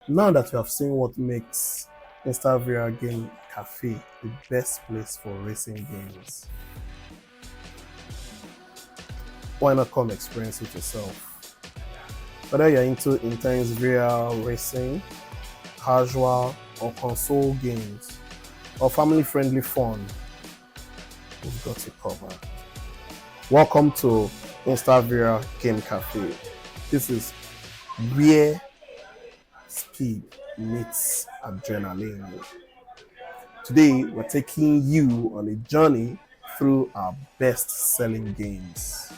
Now that you have seen what makes InstaVR Game Cafe the best place for racing games, why not come experience it yourself? Whether you're into intense VR racing, casual or console games, or family-friendly fun, we've got you covered. Welcome to InstaVR Game Cafe. This is where speed meets adrenaline. Today, we're taking you on a journey through our best-selling games.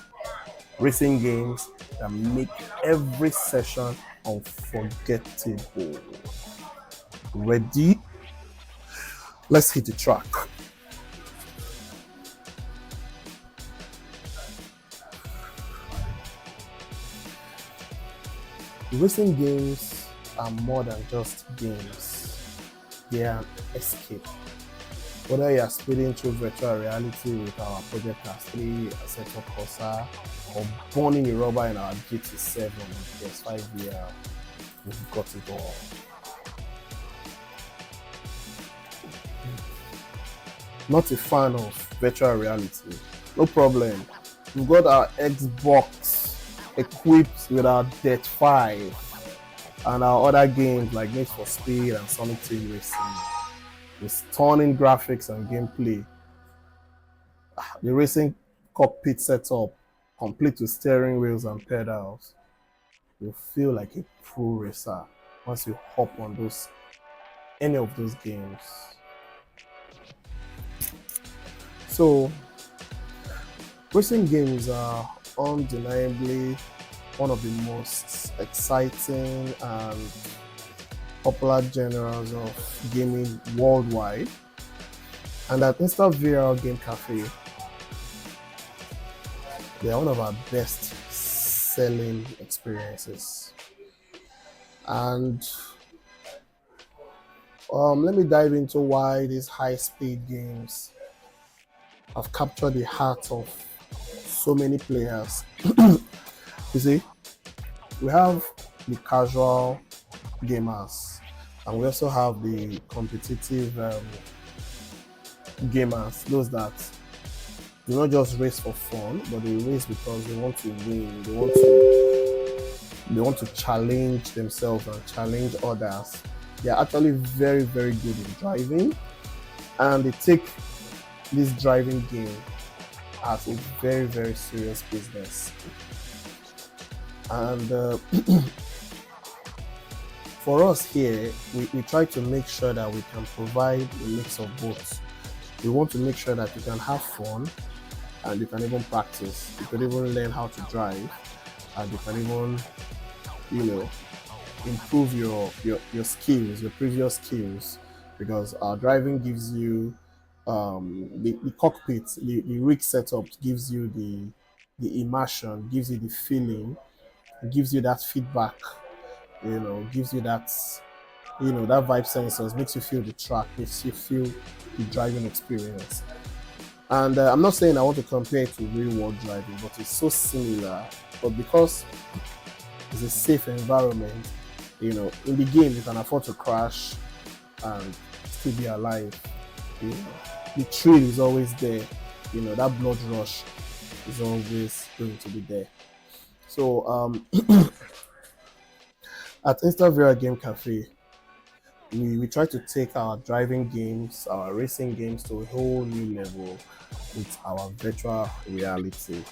Racing games that make every session unforgettable. Ready? Let's hit the track. Racing games are more than just games. They are an escape. Whether you are speeding through virtual reality with our Project R3, Assetto Corsa, or burning a rubber in our GT7 with PS5 VR, we've got it all. Not a fan of virtual reality? No problem. We've got our Xbox equipped with our Det 5 and our other games like Need for Speed and Sonic Team Racing. With stunning graphics and gameplay. The racing cockpit setup, complete with steering wheels and pedals. You feel like a pro racer once you hop on any of those games. So, racing games are undeniably one of the most exciting and popular genres of gaming worldwide. And at InstaVR Game Cafe, they are one of our best selling experiences. And let me dive into why these high-speed games have captured the heart of so many players. You see, we have the casual gamers, and we also have the competitive gamers, those that do not just race for fun, but they race because they want to win. They want to challenge themselves and challenge others. They are actually very, very good in driving, and they take this driving game as a very, very serious business. And for us here, we try to make sure that we can provide a mix of both. We want to make sure that you can have fun and you can even practice. You can even learn how to drive, and you can even, improve your skills, your previous skills, because our driving gives you the cockpit, the rig setup gives you the immersion, gives you the feeling, gives you that feedback, gives you that vibe sensors, makes you feel the track, makes you feel the driving experience. And I'm not saying I want to compare it to real world driving, but it's so similar. But because it's a safe environment, in the game you can afford to crash and still be alive. The thrill is always there. That blood rush is always going to be there. So at InstaVR Game Cafe, we try to take our driving games, our racing games to a whole new level with our virtual reality.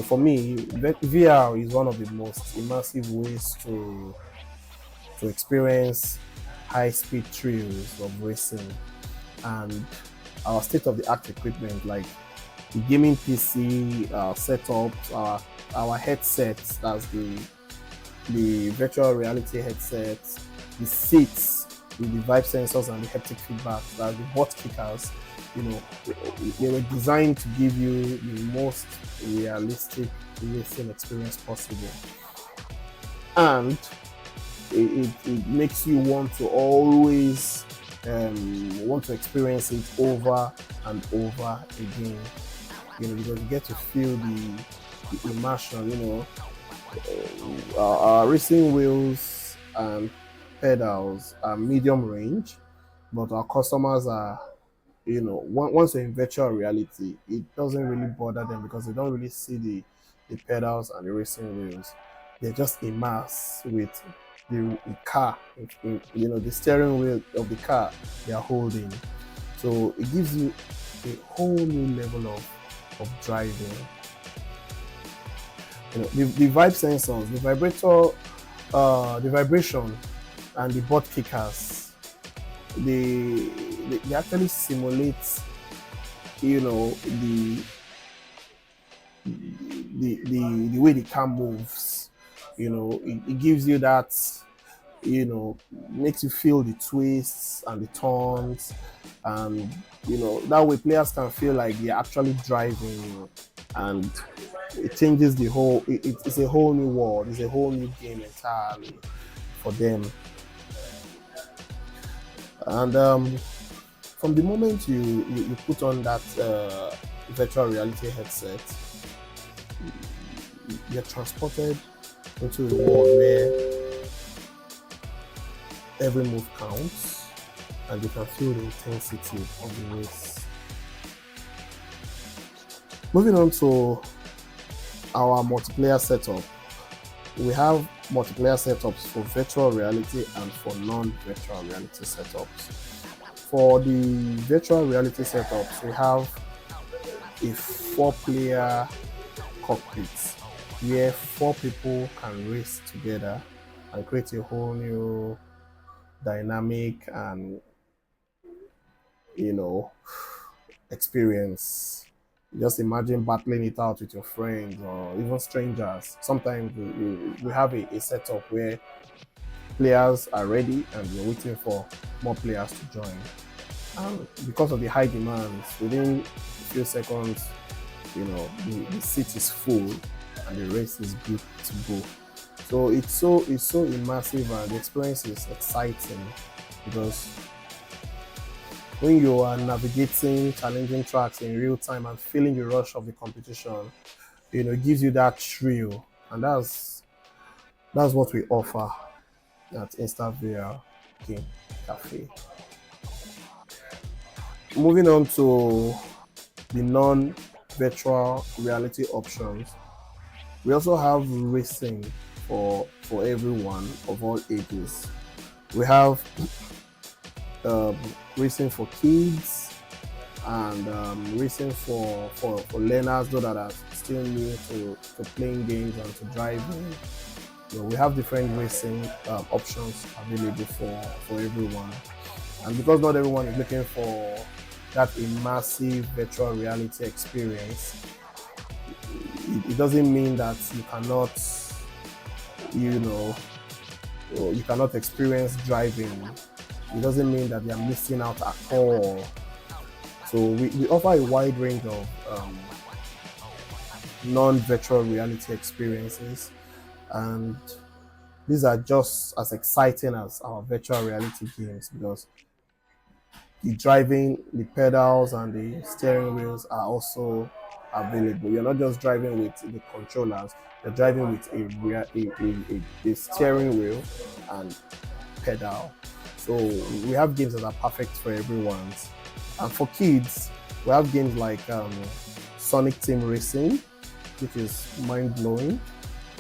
For me, VR is one of the most immersive ways to experience high-speed thrills of racing. And our state-of-the-art equipment, like the gaming PC, setups, our headsets, that's the virtual reality headsets, the seats with the vibe sensors and the haptic feedback, that's the butt kickers. They were designed to give you the most realistic racing experience possible. And it makes you want to always want to experience it over and over again. Because you get to feel the immersion. Our racing wheels and pedals are medium range, but our customers are, once you're in virtual reality, it doesn't really bother them because they don't really see the pedals and the racing wheels. They're just immersed with the car, the steering wheel of the car they are holding. So it gives you a whole new level of driving. The vibe sensors, the vibration, and the butt kickers, they actually simulate, you know, the way the car moves. It gives you that, makes you feel the twists and the turns, and that way players can feel like they're actually driving, and it changes the whole. It's a whole new world. It's a whole new game entirely for them. And from the moment you put on that virtual reality headset, you're transported into a world where every move counts and you can feel the intensity of the race. Moving on to our multiplayer setup, we have multiplayer setups for virtual reality and for non-virtual reality setups. For the virtual reality setups, we have a 4-player cockpit where 4 people can race together and create a whole new dynamic and experience. Just imagine battling it out with your friends or even strangers. Sometimes we have a setup where players are ready and we're waiting for more players to join. And because of the high demands, within a few seconds, the seat is full and the race is good to go. So it's so immersive and the experience is exciting because when you are navigating challenging tracks in real time and feeling the rush of the competition, it gives you that thrill, and that's what we offer at InstaVR Game Cafe. Moving on to the non-virtual reality options, we also have racing for everyone of all ages. We have racing for kids and racing for learners, those that are still new to playing games and to driving. We have different racing options available for everyone. And because not everyone is looking for that immersive virtual reality experience, it doesn't mean that you cannot experience driving. It doesn't mean that they are missing out at all. So we offer a wide range of non-virtual reality experiences, and these are just as exciting as our virtual reality games because the driving, the pedals, and the steering wheels are also available. You're not just driving with the controllers; you're driving with a steering wheel and pedal. So we have games that are perfect for everyone. And for kids, we have games like Sonic Team Racing, which is mind-blowing,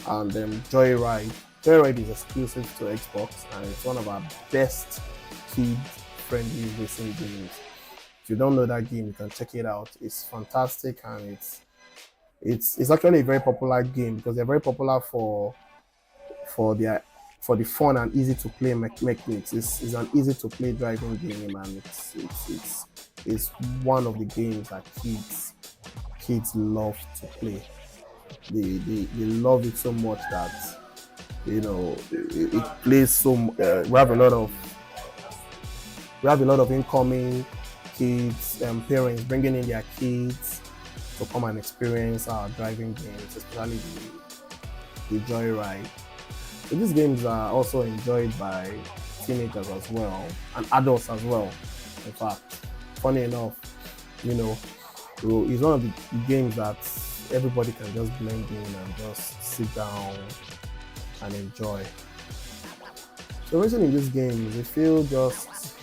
and Joyride. Joyride is exclusive to Xbox, and it's one of our best kid-friendly racing games. If you don't know that game, you can check it out. It's fantastic, and it's actually a very popular game because they're very popular for the fun and easy to play mechanics. It's an easy to play driving game, and it's one of the games that kids love to play. They love it so much that it plays so. We have a lot of incoming kids and parents bringing in their kids to come and experience our driving games, especially the Joyride. So these games are also enjoyed by teenagers as well and adults as well. In fact, funny enough, it's one of the games that everybody can just blend in and just sit down and enjoy. So racing in these games, they feel just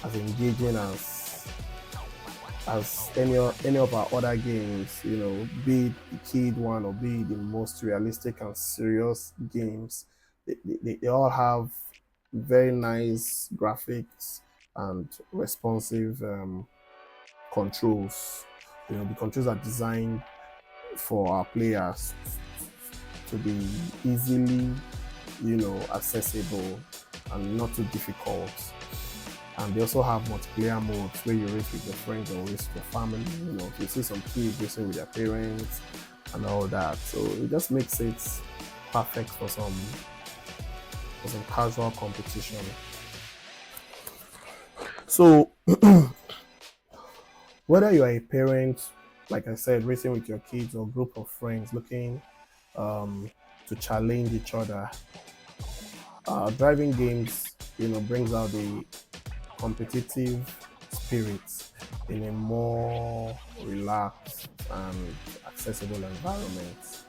as engaging as any of our other games, be it the kid one or be it the most realistic and serious games. They all have very nice graphics and responsive controls. The controls are designed for our players to be easily, accessible and not too difficult. And they also have multiplayer modes where you race with your friends or race with your family. You see some kids racing with their parents and all that. So it just makes it perfect for some casual competition. So whether you are a parent, like I said, racing with your kids or group of friends looking to challenge each other, driving games, brings out the competitive spirit in a more relaxed and accessible environment.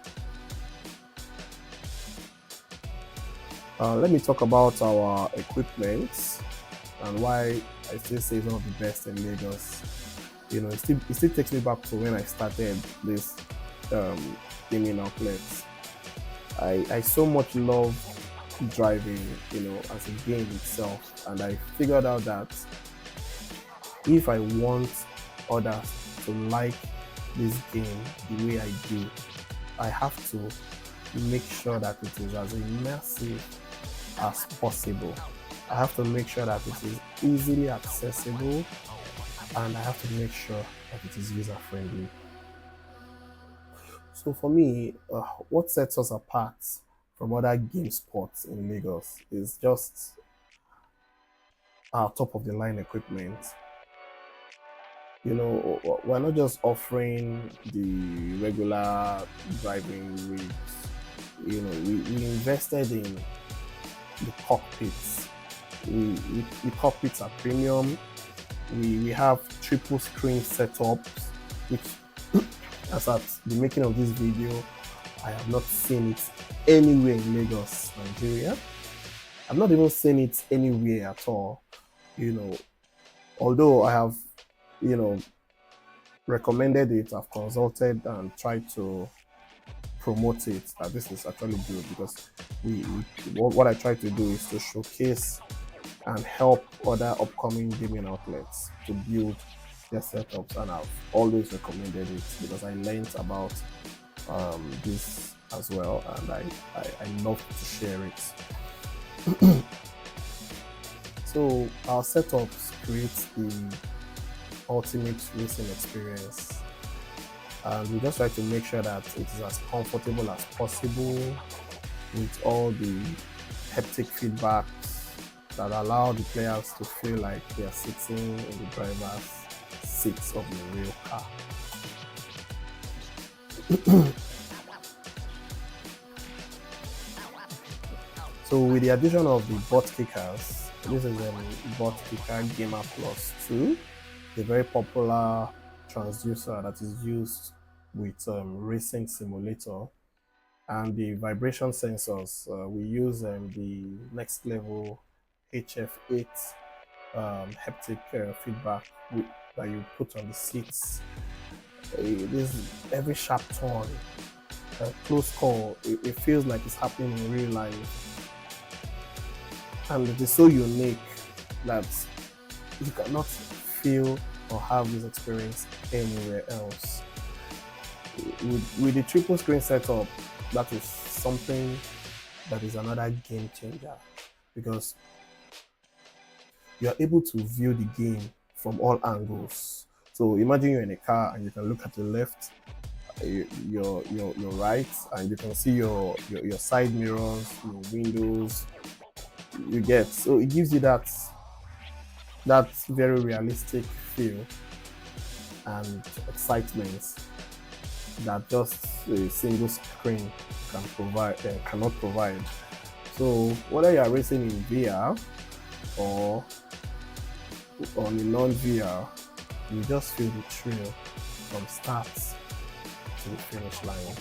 Let me talk about our equipment and why I still say it's one of the best in Lagos. It still takes me back to when I started this gaming outlets. I so much love driving, as a game itself, and I figured out that if I want others to like this game the way I do, I have to make sure that it is as immersive as possible. I have to make sure that it is easily accessible, and I have to make sure that it is user friendly. So for me, what sets us apart from other game spots in Lagos is just our top of the line equipment. We're not just offering the regular driving rigs. We invested in the cockpits. The cockpits are premium. We have triple screen setups, which, as at the making of this video, I have not seen it anywhere in Lagos, Nigeria. I've not even seen it anywhere at all. Although I have, recommended it, I've consulted and tried to promote it, that this is actually good, because what I try to do is to showcase and help other upcoming gaming outlets to build their setups, and I've always recommended it because I learned about this as well, and I love to share it. So our setups create the ultimate racing experience, and we just try to make sure that it is as comfortable as possible with all the haptic feedbacks that allow the players to feel like they are sitting in the driver's seats of the real car. So with the addition of the bot kickers, this is a bot kicker gamer plus 2, a very popular transducer that is used with racing simulator, and the vibration sensors. We use the next level HF8 haptic feedback that you put on the seats. Every sharp turn, close call, it feels like it's happening in real life. And it is so unique that you cannot feel or have this experience anywhere else. With the triple screen setup, that is something that is another game changer, because you are able to view the game from all angles. So imagine you're in a car and you can look at the left, your right, and you can see your side mirrors, your windows. You get, so it gives you that very realistic feel and excitement that just a single screen cannot provide. So whether you are racing in VR or on a non-VR, you just feel the thrill from start to the finish line.